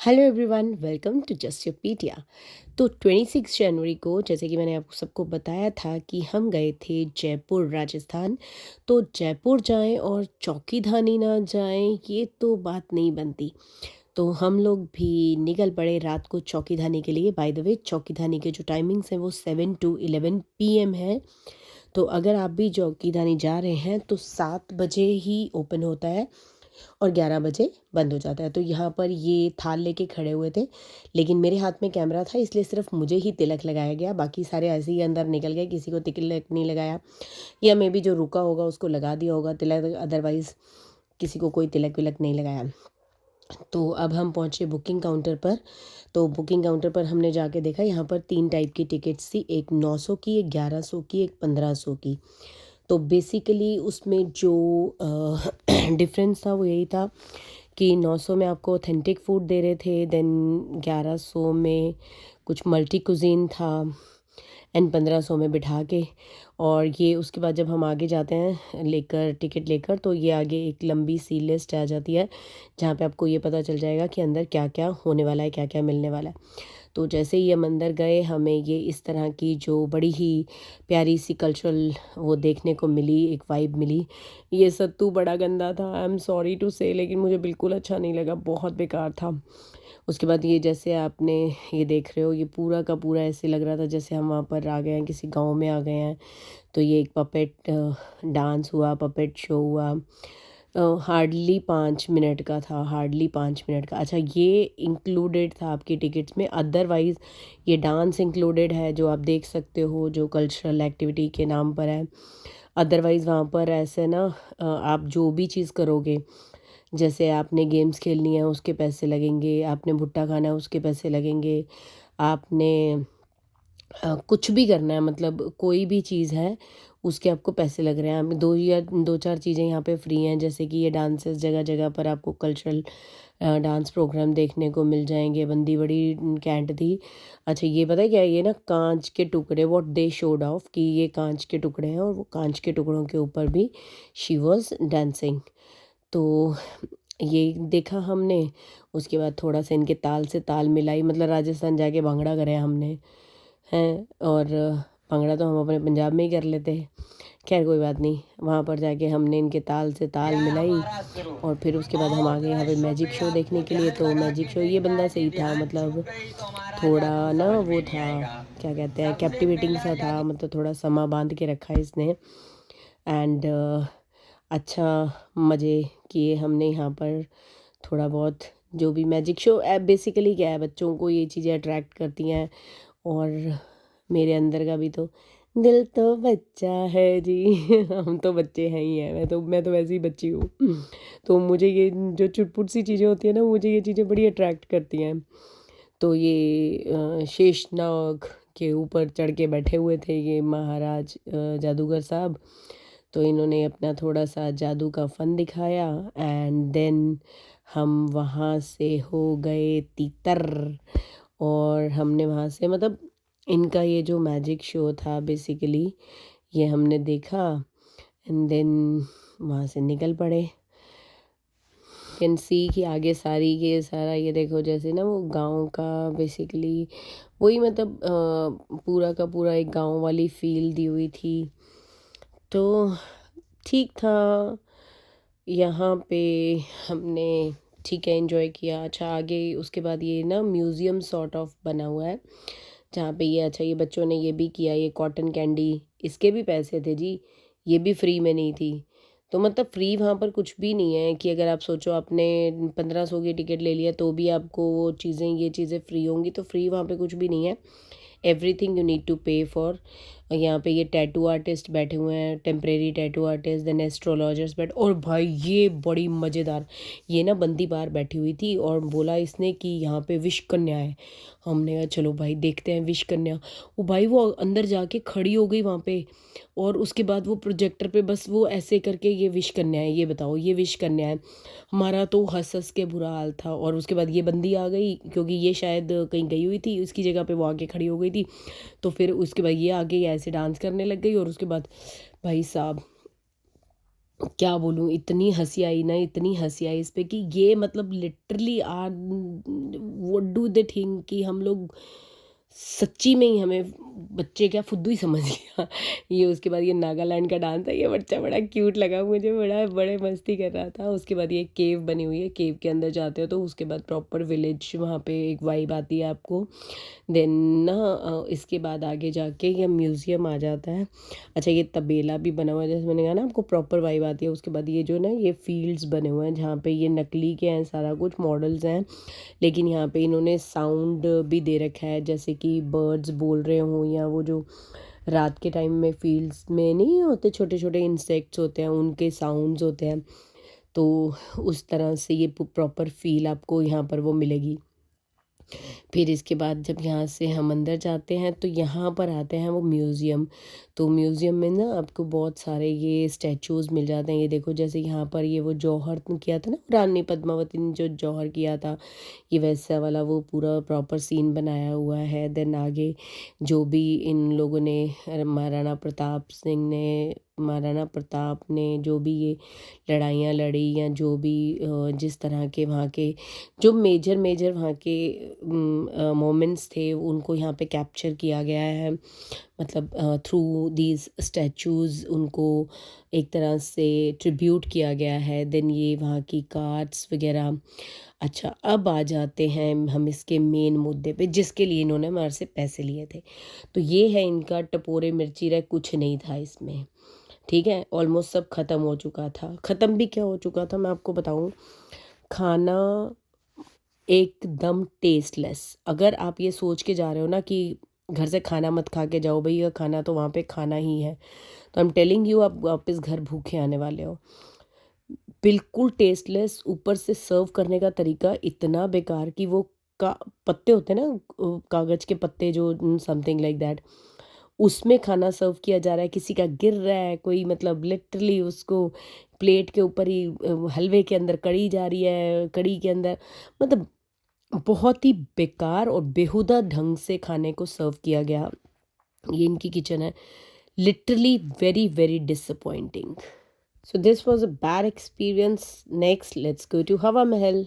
Hello everyone, welcome to just Yourpedia. तो 26 जनवरी को, जैसे कि मैंने आपको सबको बताया था कि हम गए थे जयपुर राजस्थान। तो जयपुर जाएं और चौकीधानी ना जाएं, ये तो बात नहीं बनती। तो हम लोग भी निकल पड़े रात को चौकीधानी के लिए। बाय द वे, चौकीधानी के जो टाइमिंग्स हैं वो 7 to 11 PM है। तो अगर आप भी चौकीधानी जा रहे हैं तो 7 बजे ही ओपन होता है और 11 बजे बंद हो जाता है। तो यहाँ पर ये थाल लेके खड़े हुए थे, लेकिन मेरे हाथ में कैमरा था इसलिए सिर्फ मुझे ही तिलक लगाया गया, बाकी सारे ऐसे ही अंदर निकल गए, किसी को तिलक नहीं लगाया। या मे बी जो रुका होगा उसको लगा दिया होगा तिलक, अदरवाइज़ किसी को कोई तिलक विलक नहीं लगाया। तो अब हम पहुँचे बुकिंग काउंटर पर। तो बुकिंग काउंटर पर हमने जाके देखा, यहाँ पर 3 टाइप की टिकट्स थी, एक 900 की, एक 1100 की, एक 1500 की। तो बेसिकली उसमें जो डिफरेंस था वो यही था कि 900 में आपको ऑथेंटिक फूड दे रहे थे, देन 1100 में कुछ मल्टी कुजीन था, एंड 1500 में बिठा के। और ये उसके बाद जब हम आगे जाते हैं लेकर टिकट लेकर, तो ये आगे एक लंबी सी लिस्ट आ जाती है जहाँ पे आपको ये पता चल जाएगा कि अंदर क्या क्या होने वाला है, क्या क्या मिलने वाला है। तो जैसे ही हम अंदर गए, हमें ये इस तरह की जो बड़ी ही प्यारी सी कल्चरल वो देखने को मिली, एक वाइब मिली। ये सत्तू बड़ा गंदा था, आई एम सॉरी टू से, लेकिन मुझे बिल्कुल अच्छा नहीं लगा, बहुत बेकार था। उसके बाद ये जैसे आपने ये देख रहे हो, ये पूरा का पूरा ऐसे लग रहा था जैसे हम वहाँ पर आ गए हैं, किसी गांव में आ गए हैं। तो ये एक पपेट डांस हुआ, पपेट शो हुआ। हार्डली 5 मिनट का था, हार्डली 5 मिनट का। अच्छा, ये इंक्लूडेड था आपकी टिकट्स में, अदरवाइज़ ये डांस इंक्लूडेड है जो आप देख सकते हो, जो कल्चरल एक्टिविटी के नाम पर है। अदरवाइज़ वहाँ पर ऐसे ना, आप जो भी चीज़ करोगे, जैसे आपने गेम्स खेलनी है उसके पैसे लगेंगे, आपने भुट्टा खाना है उसके पैसे लगेंगे, आपने कुछ भी करना है, मतलब कोई भी चीज़ है उसके आपको पैसे लग रहे हैं। आप दो या दो चार चीज़ें यहाँ पे फ्री हैं, जैसे कि ये डांसेस जगह जगह पर आपको कल्चरल डांस प्रोग्राम देखने को मिल जाएंगे। बंदी बड़ी कैंट थी। अच्छा, ये पता है क्या है? ये ना कांच के टुकड़े, व्हाट दे शोड ऑफ, कि ये कांच के टुकड़े हैं और वो कांच के टुकड़ों के ऊपर भी शी वॉज डांसिंग। तो ये देखा हमने। उसके बाद थोड़ा सा इनके ताल से ताल मिलाई, मतलब राजस्थान जाके भांगड़ा करे हमने, हैं। और भंगड़ा तो हम अपने पंजाब में ही कर लेते हैं। खैर कोई बात नहीं, वहाँ पर जाके हमने इनके ताल से ताल मिलाई। और फिर उसके बाद हम आ गए यहाँ पे मैजिक शो देखने के लिए। तो मैजिक शो, ये बंदा सही था, मतलब थोड़ा ना वो था, क्या कहते हैं, कैप्टिवेटिंग सा था, मतलब थोड़ा समा बांध के रखा है इसने। एंड अच्छा, मज़े किए हमने यहाँ पर थोड़ा बहुत। जो भी मैजिक शो बेसिकली क्या है, बच्चों को ये चीज़ें अट्रैक्ट करती हैं। और मेरे अंदर का भी तो दिल तो बच्चा है जी। हम तो बच्चे हैं ही हैं, मैं तो वैसे ही बच्ची हूँ। तो मुझे ये जो चुटपुट सी चीज़ें होती हैं ना, मुझे ये चीज़ें बड़ी अट्रैक्ट करती हैं। तो ये शेषनाग के ऊपर चढ़ के बैठे हुए थे ये महाराज जादूगर साहब। तो इन्होंने अपना थोड़ा सा जादू का फन दिखाया, एंड देन हम वहाँ से हो गए तीतर। और हमने वहाँ से, मतलब इनका ये जो मैजिक शो था बेसिकली, ये हमने देखा, एंड देन वहाँ से निकल पड़े। कैन सी कि आगे सारी ये सारा ये देखो, जैसे ना वो गांव का बेसिकली वही, मतलब पूरा का पूरा एक गांव वाली फील दी हुई थी। तो ठीक था यहाँ पे, हमने ठीक है एंजॉय किया। अच्छा, आगे उसके बाद ये ना म्यूज़ियम सॉर्ट ऑफ बना हुआ है जहाँ पे ये, अच्छा ये बच्चों ने ये भी किया, ये कॉटन कैंडी, इसके भी पैसे थे जी, ये भी फ्री में नहीं थी। तो मतलब फ्री वहाँ पर कुछ भी नहीं है, कि अगर आप सोचो आपने 1500 की टिकट ले लिया तो भी आपको वो चीज़ें, ये चीज़ें फ्री होंगी, तो फ्री वहाँ पे कुछ भी नहीं है। Everything you need to pay for. यहाँ पे ये टैटू आर्टिस्ट बैठे हुए हैं, temporary tattoo artist, then astrologers बैठ। और भाई ये बड़ी मज़ेदार, ये ना बंदी बाहर बैठी हुई थी और बोला इसने कि यहाँ पे विश कन्या है। हमने कहा चलो भाई देखते हैं विश कन्या। वो भाई वो अंदर जाके खड़ी हो गई वहाँ पे, और उसके बाद वो प्रोजेक्टर पे बस वो ऐसे करके, ये विश कन्या है, ये बताओ ये विश कन्या है। हमारा तो हंस हंस के बुरा हाल था। और उसके बाद ये बंदी आ गई, क्योंकि ये शायद कहीं गई हुई थी, उसकी जगह पे वो आके खड़ी हो गई थी। तो फिर उसके बाद ये आगे ऐसे डांस करने लग गई, और उसके बाद भाई साहब क्या बोलूँ, इतनी हंसी आई ना, इतनी हंसी आई इस पे कि ये मतलब लिटरली डू दे थिंक कि हम लोग सच्ची में ही हमें बच्चे क्या फुद्दू ही समझ लिया। ये उसके बाद ये नागालैंड का डांस है, ये बच्चा बड़ा क्यूट लगा मुझे, बड़े मस्ती कर रहा था। उसके बाद ये केव बनी हुई है, केव के अंदर जाते हो तो उसके बाद प्रॉपर विलेज वहाँ पे एक वाइब आती है आपको। देन ना इसके बाद आगे जाके ये म्यूज़ियम आ जाता है। अच्छा, ये तबेला भी बना हुआ है, जैसे मैंने कहा ना आपको प्रॉपर वाइब आती है। उसके बाद ये जो ना ये फील्ड्स बने हुए हैं जहाँ पे ये नकली के हैं, सारा कुछ मॉडल्स हैं, लेकिन यहाँ पे इन्होंने साउंड भी दे रखा है, जैसे कि बर्ड्स बोल रहे हों या वो जो रात के टाइम में फील्ड्स में नहीं होते छोटे छोटे इंसेक्ट्स होते हैं, उनके साउंड्स होते हैं। तो उस तरह से ये प्रॉपर फील आपको यहाँ पर वो मिलेगी। फिर इसके बाद जब यहाँ से हम अंदर जाते हैं तो यहाँ पर आते हैं वो म्यूज़ियम। तो म्यूज़ियम में ना आपको बहुत सारे ये स्टैचूज़ मिल जाते हैं। ये देखो, जैसे यहाँ पर ये वो जौहर किया था ना रानी पद्मावती ने, जो जौहर किया था, ये वैसा वाला वो पूरा प्रॉपर सीन बनाया हुआ है। देन आगे जो भी इन लोगों ने महाराणा प्रताप ने जो भी ये लड़ाइयाँ लड़ी या जो भी जिस तरह के वहाँ के जो मेजर मेजर वहाँ के मोमेंट्स थे उनको यहाँ पे कैप्चर किया गया है। मतलब थ्रू दीज स्टैचूज़ उनको एक तरह से ट्रिब्यूट किया गया है। देन ये वहाँ की कार्ड्स वगैरह। अच्छा, अब आ जाते हैं हम इसके मेन मुद्दे पे जिसके लिए इन्होंने हमारे से पैसे लिए थे। तो ये है इनका टपोरे मिर्ची रह, कुछ नहीं था इसमें। ठीक है, ऑलमोस्ट सब ख़त्म हो चुका था। ख़त्म भी क्या हो चुका था मैं आपको बताऊं, खाना एकदम टेस्टलेस। अगर आप ये सोच के जा रहे हो ना कि घर से खाना मत खा के जाओ भैया, खाना तो वहाँ पे खाना ही है, तो आई एम टेलिंग यू आप वापस घर भूखे आने वाले हो। बिल्कुल टेस्टलेस, ऊपर से सर्व करने का तरीका इतना बेकार कि वो का पत्ते होते हैं ना, कागज़ के पत्ते जो समथिंग लाइक दैट, उसमें खाना सर्व किया जा रहा है, किसी का गिर रहा है, कोई मतलब लिटरली उसको प्लेट के ऊपर ही हलवे के अंदर कड़ी जा रही है, कड़ी के अंदर, मतलब बहुत ही बेकार और बेहुदा ढंग से खाने को सर्व किया गया। ये इनकी किचन है, literally very very disappointing. So this was a bad experience. Next let's go to Hawa Mahal.